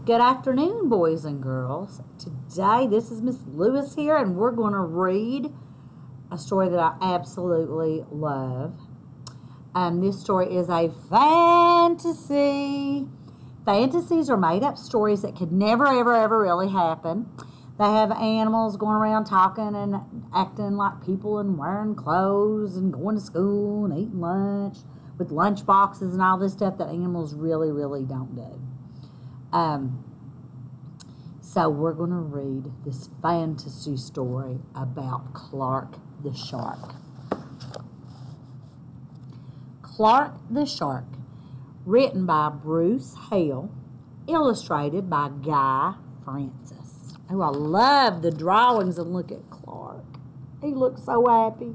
Good afternoon, boys and girls. Today, this is Miss Lewis here, and we're going to read a story that I absolutely love. This story is a fantasy. Fantasies are made-up stories that could never, ever, ever really happen. They have animals going around talking and acting like people and wearing clothes and going to school and eating lunch with lunch boxes and all this stuff that animals really, really don't do. So we're going to read this fantasy story about Clark the Shark. Clark the Shark, written by Bruce Hale, illustrated by Guy Francis. Oh, I love the drawings, and look at Clark. He looks so happy.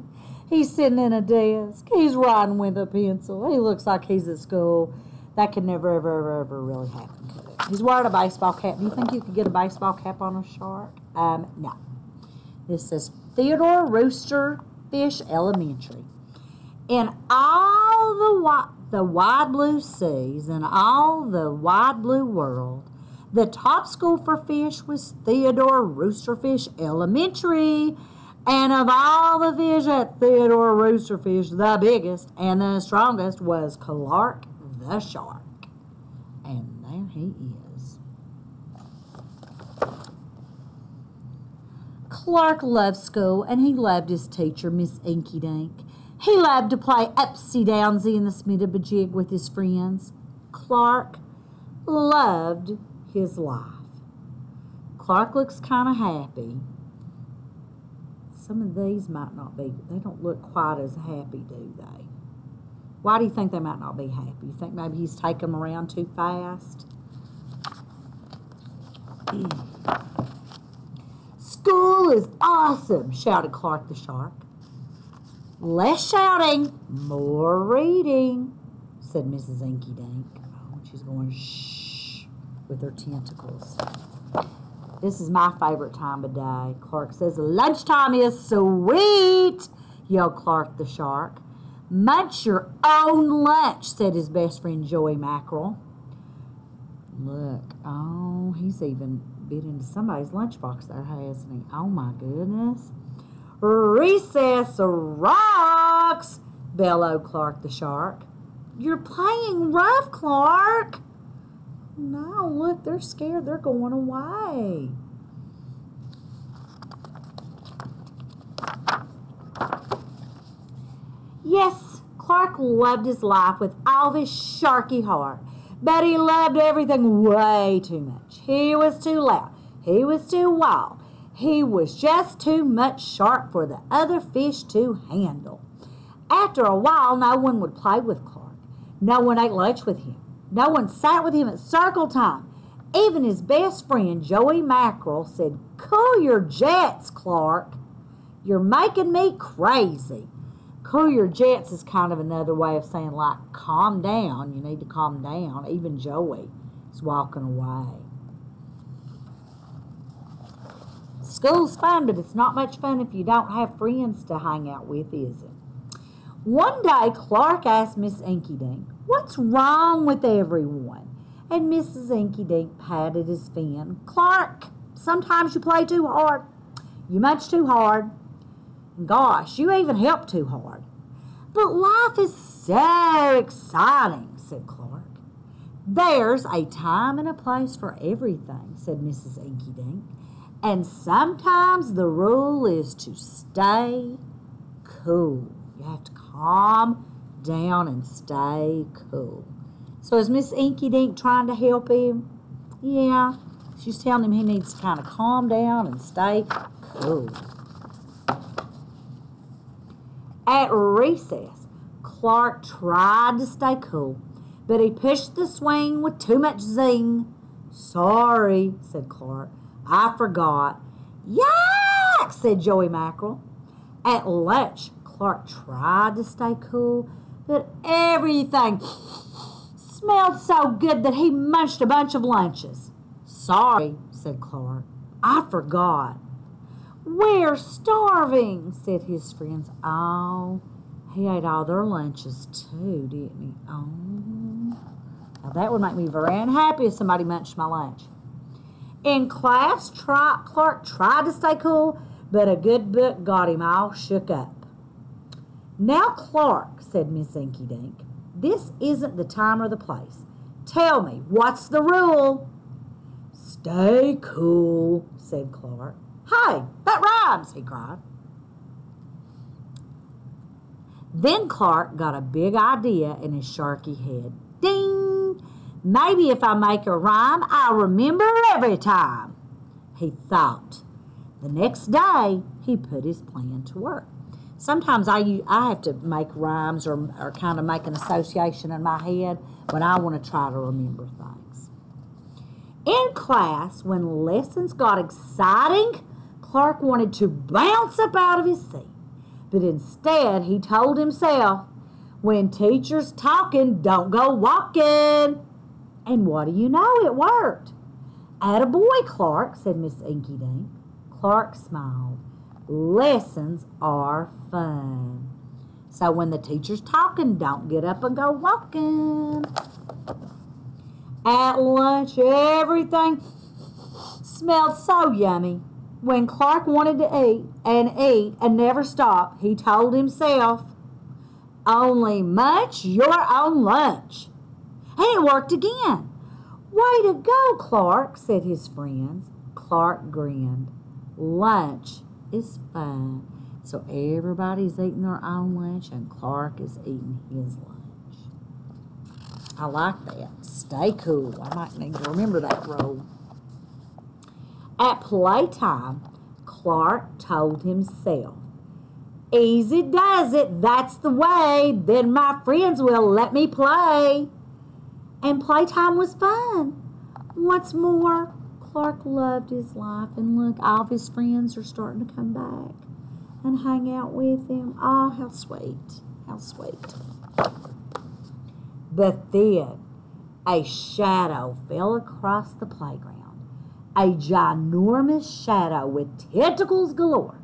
He's sitting in a desk. He's writing with a pencil. He looks like he's at school. That could never, ever, ever, ever really happen, could it? He's wearing a baseball cap. Do you think you could get a baseball cap on a shark? No. This says Theodore Rooster Fish Elementary. In all the wide blue seas and all the wide blue world, the top school for fish was Theodore Rooster Fish Elementary. And of all the fish at Theodore Rooster Fish, the biggest and the strongest was Clark the Shark. And there he is. Clark loved school, and he loved his teacher, Miss Inky Dink. He loved to play upsy-downsy in the Smitty-Bajig with his friends. Clark loved his life. Clark looks kind of happy. Some of these might not be, they don't look quite as happy, do they? Why do you think they might not be happy? You think maybe he's taking them around too fast? School is awesome, shouted Clark the Shark. Less shouting, more reading, said Mrs. Inky Dink. Oh, she's going shh with her tentacles. This is my favorite time of day. Clark says, lunchtime is sweet, yelled Clark the Shark. Munch your own lunch, said his best friend Joey Mackerel. Look, oh, he's even bit into somebody's lunchbox there, hasn't he? Oh, my goodness. Recess rocks, bellowed Clark the Shark. You're playing rough, Clark. No, look, they're scared. They're going away. Yes, Clark loved his life with all of his sharky heart, but he loved everything way too much. He was too loud. He was too wild. He was just too much shark for the other fish to handle. After a while, no one would play with Clark. No one ate lunch with him. No one sat with him at circle time. Even his best friend, Joey Mackerel, said, cool your jets, Clark. You're making me crazy. Cool your jets is kind of another way of saying, like, calm down. You need to calm down. Even Joey is walking away. School's fun, but it's not much fun if you don't have friends to hang out with, is it? One day, Clark asked Miss Inky Dink, what's wrong with everyone? And Mrs. Inky Dink patted his fin. Clark, sometimes you play too hard. You munch too hard. Gosh, you even help too hard. But life is so exciting, said Clark. There's a time and a place for everything, said Mrs. Inky Dink. And sometimes the rule is to stay cool. You have to calm down and stay cool. So is Miss Inky Dink trying to help him? Yeah, she's telling him he needs to kind of calm down and stay cool. At recess, Clark tried to stay cool, but he pushed the swing with too much zing. Sorry, said Clark. I forgot. Yuck, said Joey Mackerel. At lunch, Clark tried to stay cool, but everything smelled so good that he munched a bunch of lunches. Sorry, said Clark. I forgot. We're starving, said his friends. Oh, he ate all their lunches too, didn't he? Oh, now that would make me very unhappy if somebody munched my lunch. In class, Clark tried to stay cool, but a good book got him all shook up. "Now, Clark," said Miss Inky Dink, "this isn't the time or the place. Tell me, what's the rule?" "Stay cool," said Clark. "Hey, that rhymes," he cried. Then Clark got a big idea in his sharky head. Ding! Maybe if I make a rhyme, I'll remember every time, he thought. The next day, he put his plan to work. Sometimes I have to make rhymes or kind of make an association in my head when I want to try to remember things. In class, when lessons got exciting, Clark wanted to bounce up out of his seat. But instead, he told himself, "When teacher's talking, don't go walking." And what do you know? It worked. "Attaboy, Clark," said Miss Inky Dink. Clark smiled. Lessons are fun. So when the teacher's talking, don't get up and go walking. At lunch, everything smelled so yummy. When Clark wanted to eat and never stop, he told himself, "Only munch your own lunch." And it worked again. "Way to go, Clark," said his friends. Clark grinned. Lunch is fun. So everybody's eating their own lunch and Clark is eating his lunch. I like that. Stay cool. I might need to remember that rule. At playtime, Clark told himself, "Easy does it, that's the way, then my friends will let me play." And playtime was fun. What's more, Clark loved his life, and look, all of his friends are starting to come back and hang out with him. Oh, how sweet, how sweet. But then a shadow fell across the playground, a ginormous shadow with tentacles galore.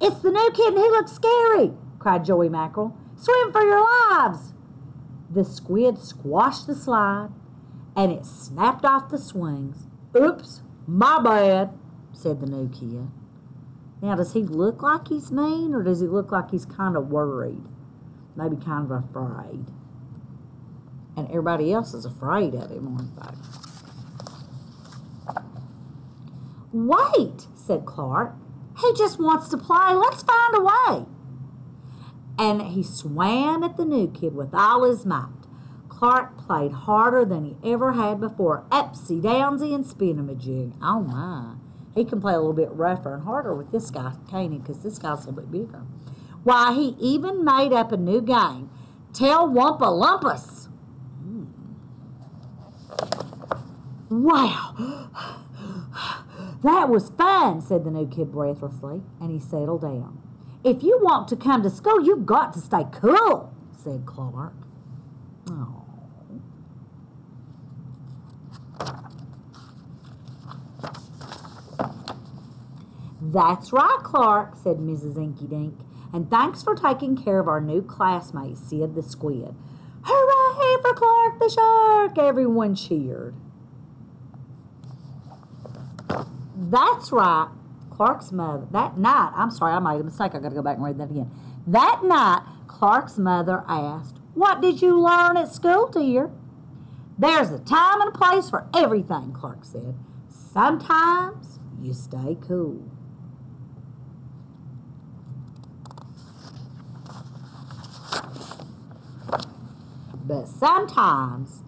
"It's the new kid and he looks scary," cried Joey Mackerel. "Swim for your lives." The squid squashed the slide, and it snapped off the swings. "Oops, my bad," said the new kid. Now, does he look like he's mean, or does he look like he's kind of worried? Maybe kind of afraid. And everybody else is afraid of him, aren't they? "Wait," said Clark. "He just wants to play. Let's find a way." And he swam at the new kid with all his might. Clark played harder than he ever had before. Upsy, downsy, and spin-a-majig. Oh, my. He can play a little bit rougher and harder with this guy, can't he? Because this guy's a little bit bigger. Why, he even made up a new game. Tell Wumpa Lumpus. Wow. "That was fun," said the new kid breathlessly, and he settled down. "If you want to come to school, you've got to stay cool," said Clark. Oh. "That's right, Clark," said Mrs. Inky Dink. "And thanks for taking care of our new classmate, Sid the Squid." "Hooray for Clark the Shark!" everyone cheered. That's right. Clark's mother, that night, I'm sorry, I made a mistake. I got to go back and read that again. That night, Clark's mother asked, "What did you learn at school, dear?" "There's a time and a place for everything," Clark said. "Sometimes you stay cool." But sometimes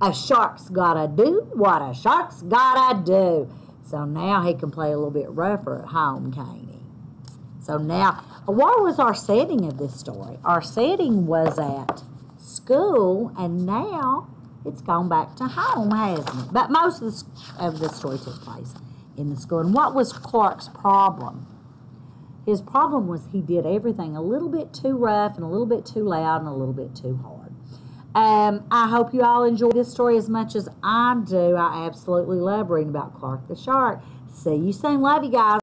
a shark's gotta do what a shark's gotta do. So now he can play a little bit rougher at home, can't he? So now, what was our setting of this story? Our setting was at school, and now it's gone back to home, hasn't it? But most of the story took place in the school. And what was Clark's problem? His problem was he did everything a little bit too rough and a little bit too loud and a little bit too hard. I hope you all enjoy this story as much as I do. I absolutely love reading about Clark the Shark. See you soon. Love you guys.